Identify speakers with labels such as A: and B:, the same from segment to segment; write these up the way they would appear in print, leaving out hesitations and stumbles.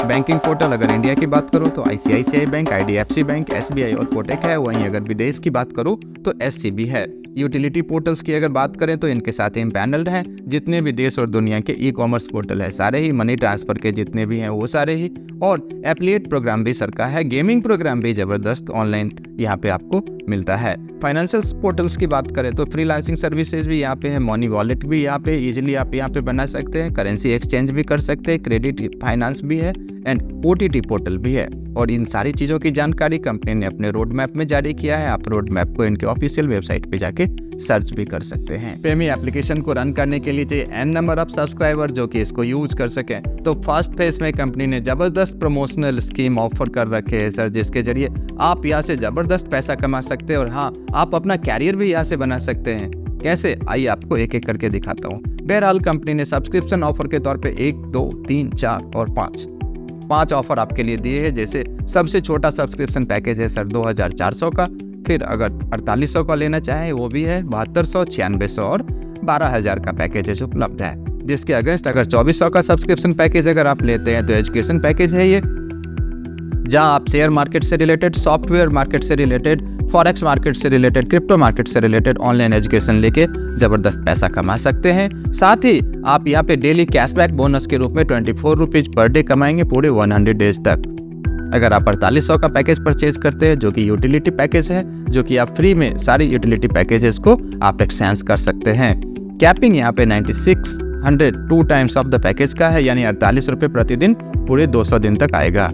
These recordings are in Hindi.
A: बैंकिंग पोर्टल अगर इंडिया की बात करूँ तो ICICI bank, IDFC bank, SBI और कोटक है। वहीं अगर विदेश की बात करूँ तो SCB है। यूटिलिटी पोर्टल्स की अगर बात करें तो इनके साथ इम्पैनल्ड हैं जितने भी देश और दुनिया के ई-कॉमर्स पोर्टल है सारे ही, मनी ट्रांसफर के जितने भी हैं वो सारे ही, और एफिलिएट प्रोग्राम भी सर का है। गेमिंग प्रोग्राम भी ज़बरदस्त ऑनलाइन यहाँ पे आपको मिलता है। फाइनेंशियल पोर्टल्स की बात करें तो फ्रीलांसिंग सर्विसेज भी यहाँ पे है, मनी वॉलेट भी यहाँ पे इजीली आप यहाँ पे बना सकते हैं, करेंसी एक्सचेंज भी कर सकते हैं, क्रेडिट फाइनेंस भी है एंड OTT पोर्टल भी है। और इन सारी चीज़ों की जानकारी कंपनी ने अपने रोड मैप में जारी किया है। आप रोड मैप को इनके ऑफिशियल वेबसाइट पे जाके सर्च भी कर सकते हैं। पेमी एप्लीकेशन को रन करने के लिए चाहिए n नंबर ऑफ सब्सक्राइबर जो कि इसको यूज कर सकें। तो फर्स्ट फेज में कंपनी ने जबरदस्त प्रमोशनल स्कीम ऑफर कर रखे हैं सर, जिसके जरिए आप यहाँ से जबरदस्त पैसा कमा सकते हैं और हाँ, आप अपना कैरियर भी यहाँ से बना सकते हैं। कैसे, आइए आपको एक एक करके दिखाता हूँ। बहरहाल कंपनी ने सब्सक्रिप्शन ऑफर के तौर पे 1, 2, 3, 4 और 5 ऑफर आपके लिए दिए हैं। जैसे सबसे छोटा सब्सक्रिप्शन पैकेज है सर 2400 का, फिर अगर 4800 का लेना चाहे वो भी है, 7200, 9600 और 12000 का पैकेज उपलब्ध है। जिसके अगेंस्ट अगर 2400 का सब्सक्रिप्शन पैकेज अगर आप लेते हैं तो एजुकेशन पैकेज है ये, जहां आप शेयर मार्केट से रिलेटेड, सॉफ्टवेयर मार्केट से रिलेटेड, फॉरेक्स मार्केट से रिलेटेड, क्रिप्टो मार्केट से रिलेटेड ऑनलाइन एजुकेशन लेके जबरदस्त पैसा कमा सकते हैं। साथ ही आप यहाँ पे डेली कैशबैक बोनस के रूप में 24 रुपीज पर डे कमाएंगे पूरे 100 डेज तक। अगर आप 4800 का पैकेज परचेज करते हैं जो कि यूटिलिटी पैकेज है, जो कि आप फ्री में सारी यूटिलिटी पैकेजेस को आप एक्सचेंज कर सकते हैं। कैपिंग यहाँ पे 9600 2 टाइम्स ऑफ द पैकेज का है, यानी 48 रुपये प्रतिदिन पूरे 200 दिन तक आएगा।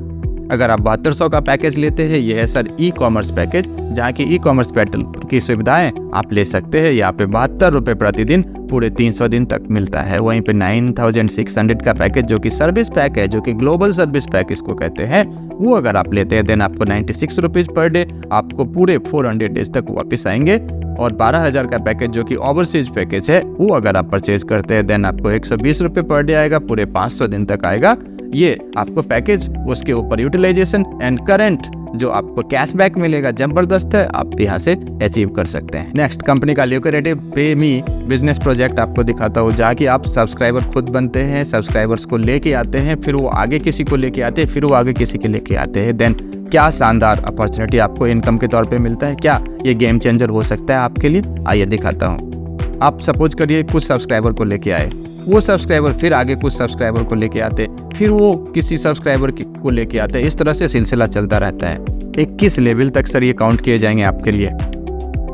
A: अगर आप 7200 का पैकेज लेते हैं, ये है सर ई-कॉमर्स पैकेज, जहाँ की ई-कॉमर्स पोर्टल की सुविधाएं आप ले सकते हैं। यहाँ पे 72 रुपये प्रतिदिन पूरे 300 दिन तक मिलता है। वहीं पे 9600 का पैकेज जो कि सर्विस पैक है, जो कि ग्लोबल सर्विस पैक इसको कहते हैं, वो अगर आप लेते हैं देन आपको 96 रुपीज पर डे आपको पूरे 400 डेज तक वापस आएंगे। और 12000 का पैकेज जो कि ओवरसीज पैकेज है, वो अगर आप परचेज करते हैं देन आपको 120 रुपये पर डे आएगा, पूरे 500 दिन तक आएगा। ये आपको पैकेज, उसके ऊपर यूटिलाइजेशन एंड करंट जो आपको कैशबैक मिलेगा जबरदस्त है, आप यहाँ से अचीव कर सकते हैं। नेक्स्ट कंपनी का ल्यूक्रेटिव पेमी बिजनेस प्रोजेक्ट आपको दिखाता हूँ, जहाँ की आप सब्सक्राइबर खुद बनते हैं, सब्सक्राइबर्स को लेके आते हैं, फिर वो आगे किसी को लेके आते हैं, फिर वो आगे किसी के लेके आते हैं। देन क्या शानदार अपॉर्चुनिटी आपको इनकम के तौर पे मिलता है। क्या ये गेम चेंजर हो सकता है आपके लिए? आइए दिखाता हूँ। आप सपोज करिए कुछ सब्सक्राइबर को लेके आए, वो सब्सक्राइबर फिर आगे कुछ सब्सक्राइबर को लेके आते, फिर वो किसी सब्सक्राइबर को लेके आते, इस तरह से सिलसिला चलता रहता है। 21 लेवल तक सर ये काउंट किए जाएंगे आपके लिए,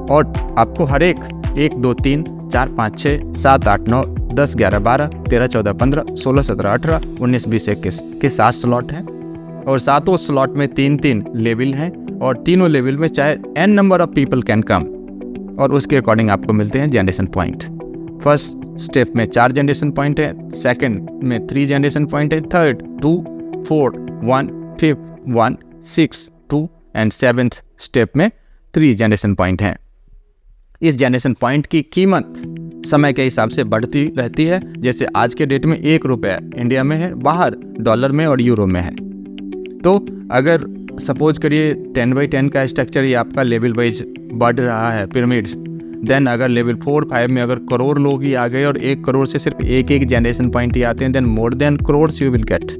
A: और आपको हर एक 1, 2, 3, 4, 5, 6, 7, 8, 9, 10, 11, 12, 13, 14, 15, 16, 17, 18, 19, 20, 21 के 7 स्लॉट हैं, और सातों स्लॉट में 3-3 लेवल हैं, और तीनों लेवल में चाहे n number of people can come, और उसके अकॉर्डिंग आपको मिलते हैं जनरेशन पॉइंट। फर्स्ट स्टेप में 4 जनरेशन पॉइंट है, सेकंड में 3 जनरेशन पॉइंट है, third 2, 4, 1, fifth 1, 6, 2 and 7th step में 3 जनरेशन पॉइंट हैं। इस जनरेशन पॉइंट की कीमत समय के हिसाब से बढ़ती रहती है। जैसे आज के डेट में 1 रुपया इंडिया में है, बाहर डॉलर में और यूरो में है। तो अगर सपोज करिए 10/10 का स्ट्रक्चर ये आपका लेवल वाइज बढ़ रहा है पिरामिड, देन अगर लेवल 4-5 में अगर करोड़ लोग ही आ गए और 1 करोड़ से सिर्फ एक जनरेशन पॉइंट ही आते हैं, then more then crore you will get.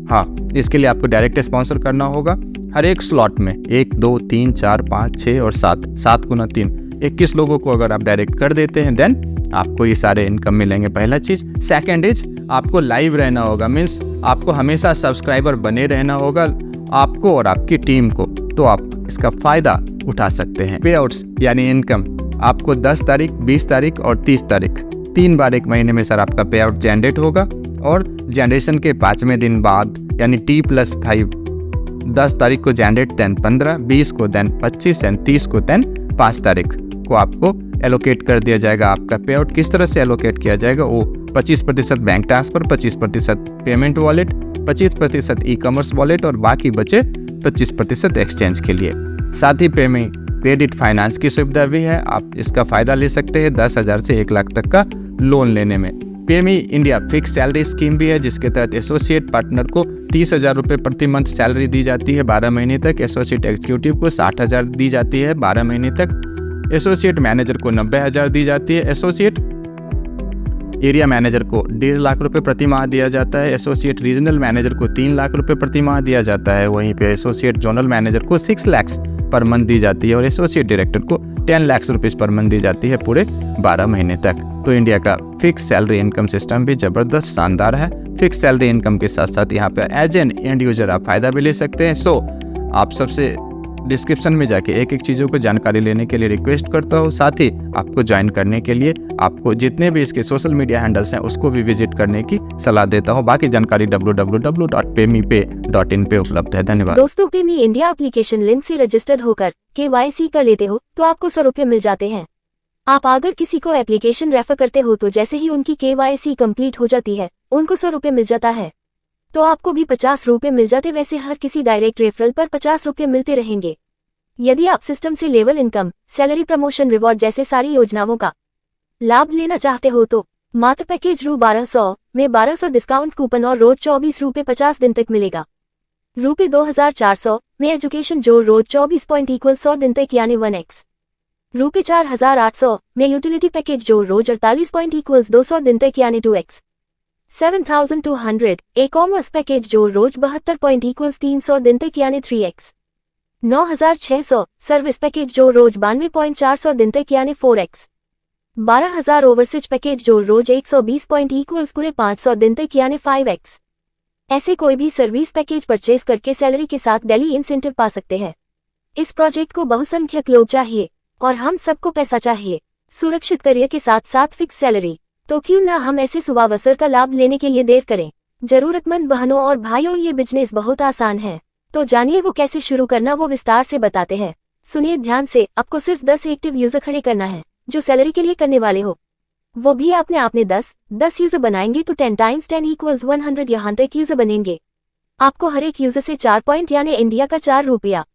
A: हाँ, इसके लिए आपको डायरेक्ट स्पॉन्सर करना होगा। हर एक स्लॉट में 1, 2, 3, 4, 5, 6 और 7 गुना 3 21 लोगों को अगर आप डायरेक्ट कर देते हैं देन आपको ये सारे इनकम मिलेंगे। पहला चीज। सेकेंड इज आपको लाइव रहना होगा, मीन्स आपको हमेशा सब्सक्राइबर बने रहना होगा, आपको और आपकी टीम को, तो आप इसका फायदा उठा सकते हैं। पे आउट्स यानी इनकम आपको 10 तारीख, 20 तारीख और 30 तारीख 3 बार एक महीने में सर आपका पे आउट जनरेट होगा, और जनरेशन के 5वें दिन बाद यानी T+5 10 तारीख को जनरेट, देन 15, 20 को, देन 25 एंड 30 को, देन 5 तारीख को आपको एलोकेट कर दिया जाएगा। आपका पे आउट किस तरह से एलोकेट किया जाएगा, वो 25% bank transfer, 25% payment wallet, 25% e-commerce wallet और बाकी बचे 25% एक्सचेंज के लिए। साथ ही पेमेंट क्रेडिट फाइनेंस की सुविधा भी है, आप इसका फायदा ले सकते हैं 10,000 से 1 लाख तक का लोन लेने में। पेमी इंडिया फिक्स सैलरी स्कीम भी है, जिसके तहत एसोसिएट पार्टनर को 30,000 रुपये प्रति मंथ सैलरी दी जाती है 12 महीने तक, एसोसिएट एग्जीक्यूटिव को 60,000 दी जाती है 12 महीने तक, एसोसिएट मैनेजर को 90,000 दी जाती है, एसोसिएट एरिया मैनेजर को 1.5 लाख रुपए प्रति माह दिया जाता है, एसोसिएट रीजनल मैनेजर को 3 लाख रुपए प्रति माह दिया जाता है, वहीं पे एसोसिएट जोनल मैनेजर को 6 लाख पर मंथ दी जाती है और एसोसिएट डायरेक्टर को 10 लाख रुपीस पर मंथ दी जाती है पूरे 12 महीने तक। तो इंडिया का फिक्स सैलरी इनकम सिस्टम भी ज़बरदस्त शानदार है। फिक्स सैलरी इनकम के साथ साथ यहाँ पे एज एन एंड यूजर आप फ़ायदा भी ले सकते हैं। सो आप सबसे डिस्क्रिप्शन में जाके एक एक चीज़ों को जानकारी लेने के लिए रिक्वेस्ट करता हूँ। साथ ही आपको ज्वाइन करने के लिए आपको जितने भी इसके सोशल मीडिया हैंडल्स हैं उसको भी विजिट करने की सलाह देता हूँ। बाकी जानकारी www.paymeepay.in पे उपलब्ध है। धन्यवाद
B: दोस्तों, पेमी इंडिया एप्लीकेशन लिंक से रजिस्टर्ड होकर KYC कर लेते हो तो आपको 100 रुपये मिल जाते हैं। आप अगर किसी को एप्लीकेशन रेफर करते हो तो जैसे ही उनकी KYC कंप्लीट हो जाती है उनको 100 रुपये मिल जाता है, तो आपको भी 50 रुपये मिल जाते। वैसे हर किसी डायरेक्ट रेफरल पर 50 रुपये मिलते रहेंगे। यदि आप सिस्टम से level income, salary promotion, reward जैसे सारी योजनाओं का लाभ लेना चाहते हो तो मात्र पैकेज रू 1200 में 1200 डिस्काउंट कूपन और रोज 24 रुपये 50 दिन तक मिलेगा। रूपये 2400 में एजुकेशन जो रोज 24 पॉइंट इक्वल 100 दिन तक यानी 1x। रूपये 4800 में यूटिलिटी पैकेज जो रोज 48 पॉइंट इक्वल्स 200 दिन तक यानी 2x। 7200 ई कॉमर्स पैकेज जो रोज 72 पॉइंट इक्वल्स 300 दिन तक यानी 3x। 9600 सर्विस पैकेज जो रोज 92.400 दिन तक यानी 4x। 12000 ओवरसीज पैकेज जो रोज 120 पॉइंट इक्वल्स पूरे 500 दिन तक यानी 5x। ऐसे कोई भी सर्विस पैकेज परचेज करके सैलरी के साथ डेली इंसेंटिव पा सकते हैं। इस प्रोजेक्ट को बहुसंख्यक लोग चाहिए और हम सबको पैसा चाहिए, सुरक्षित करियर के साथ साथ फिक्स सैलरी। तो क्यों ना हम ऐसे सुअवसर का लाभ लेने के लिए देर करें। जरूरतमंद बहनों और भाइयों, ये बिजनेस बहुत आसान है, तो जानिए वो कैसे शुरू करना, वो विस्तार से बताते हैं। सुनिए ध्यान से। आपको सिर्फ 10 एक्टिव यूजर खड़े करना है जो सैलरी के लिए करने वाले हो, वो भी आपने 10 यूजर बनाएंगे तो 10 × 10 = 100 यहाँ तक यूजर बनेंगे। आपको हर एक यूजर से 4 पॉइंट यानी इंडिया का 4 रुपया।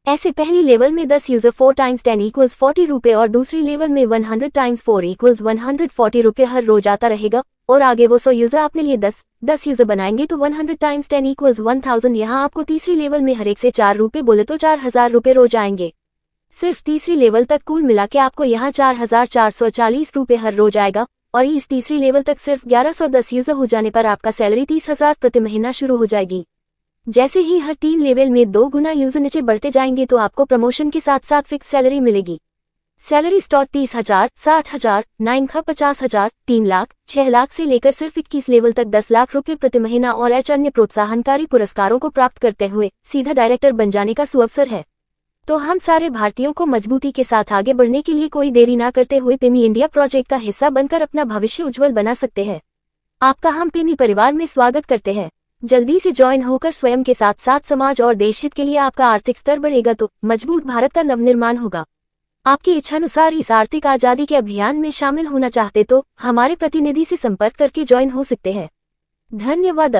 B: ऐसे पहली लेवल में 10 यूजर 4 × 10 = 40 रुपये और दूसरी लेवल में 100 × 4 = 140 रुपये हर रोज आता रहेगा। और आगे वो 100 यूजर आपने लिए 10 यूजर बनाएंगे तो 100 × 10 = 1000। यहाँ आपको तीसरी लेवल में हर एक से 4 रुपये बोले तो 4000 रुपये रोज आएंगे। सिर्फ तीसरी लेवल तक कुल मिला के आपको यहाँ 4440 रुपये हर रोज आएगा। और इस तीसरी लेवल तक सिर्फ 1110 यूजर हो जाने पर आपका सैलरी 30,000 प्रति महीना शुरू हो जाएगी। जैसे ही हर 3 लेवल में 2 गुना यूजर नीचे बढ़ते जाएंगे तो आपको प्रमोशन के साथ साथ फिक्स सैलरी मिलेगी। सैलरी स्टार्ट 30,000, 60,000, 9 50,000, 3 लाख, 6 लाख से लेकर सिर्फ 21 लेवल तक 10 लाख रुपए प्रति महीना और अन्य प्रोत्साहनकारी पुरस्कारों को प्राप्त करते हुए सीधा डायरेक्टर बन जाने का सुअवसर है। तो हम सारे भारतीयों को मजबूती के साथ आगे बढ़ने के लिए कोई देरी ना करते हुए पेमी इंडिया प्रोजेक्ट का हिस्सा बनकर अपना भविष्य उज्जवल बना सकते हैं। आपका हम पेमी परिवार में स्वागत करते हैं। जल्दी से ज्वाइन होकर स्वयं के साथ साथ समाज और देश हित के लिए आपका आर्थिक स्तर बढ़ेगा तो मजबूत भारत का नवनिर्माण होगा। आपकी इच्छानुसार इस आर्थिक आजादी के अभियान में शामिल होना चाहते तो हमारे प्रतिनिधि से संपर्क करके ज्वाइन हो सकते हैं। धन्यवाद।